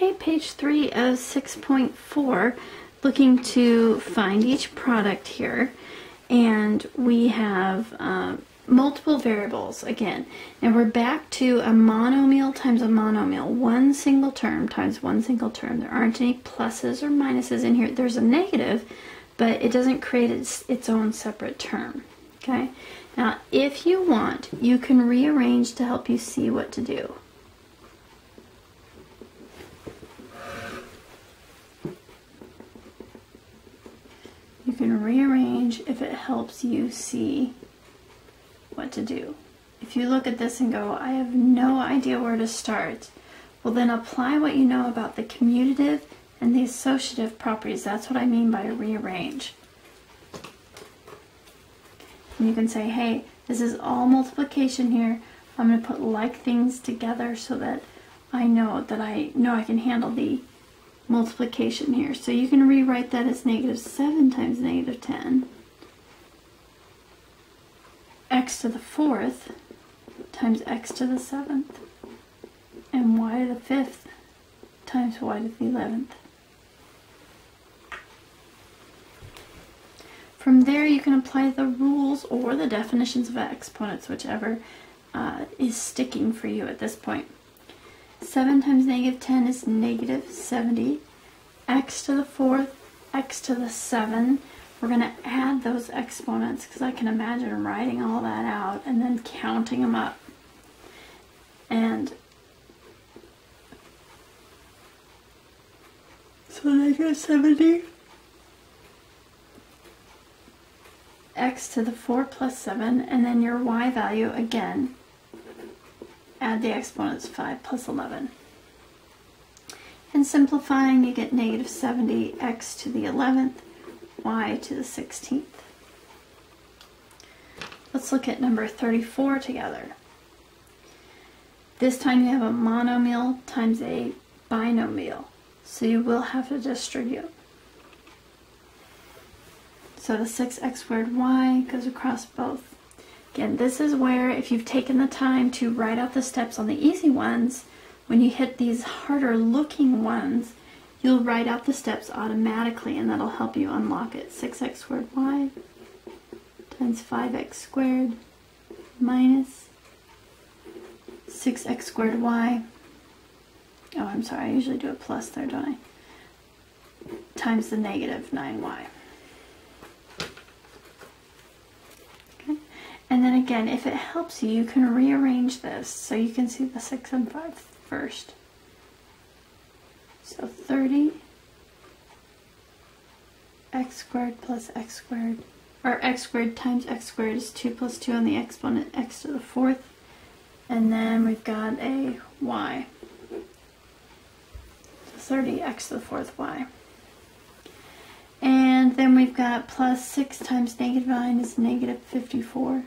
Okay, page 3 of 6.4, looking to find each product here. And we have multiple variables again. And we're back to a monomial times a monomial. One single term times one single term. There aren't any pluses or minuses in here. There's a negative, but it doesn't create its own separate term. Okay? Now, if you want, you can rearrange to help you see what to do. You can rearrange if it helps you see what to do. If you look at this and go, I have no idea where to start, well then apply what you know about the commutative and the associative properties. That's what I mean by rearrange. And you can say, hey, this is all multiplication here. I'm going to put like things together so that I know I can handle the multiplication here. So you can rewrite that as -7 times -10. X to the 4th times x to the 7th. And y to the 5th times y to the 11th. From there you can apply the rules or the definitions of exponents, whichever is sticking for you at this point. 7 times -10 is -70. X to the 4th, x to the 7. We're going to add those exponents because I can imagine writing all that out and then counting them up. And so -70. X to the 4 plus 7, and then your y value again. Add the exponents 5 plus 11. And simplifying, you get -70 x to the 11th, y to the 16th. Let's look at number 34 together. This time you have a monomial times a binomial, so you will have to distribute. So the 6x squared y goes across both. Again, this is where if you've taken the time to write out the steps on the easy ones, when you hit these harder looking ones, you'll write out the steps automatically and that'll help you unlock it. 6x squared y times 5x squared minus 6x squared y. Oh, I'm sorry, I usually do a plus there, don't I? Times the -9y. And then again, if it helps you, you can rearrange this so you can see the 6 and 5 first. So 30 x squared plus x squared, or x squared times x squared is 2 plus 2 on the exponent, x to the 4th. And then we've got a y. So 30x to the 4th y. And then we've got plus 6 times -9 is -54.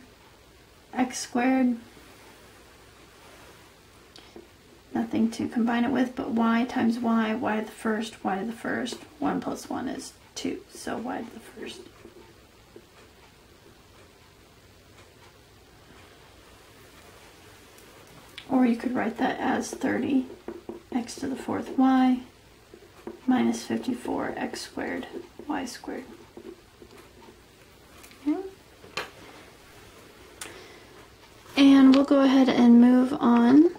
X squared, nothing to combine it with, but y times y, y to the 1st, y to the 1st, 1 plus 1 is 2, so y to the 1st. Or you could write that as 30 x to the 4th y minus 54 x squared y squared. Okay. And we'll go ahead and move on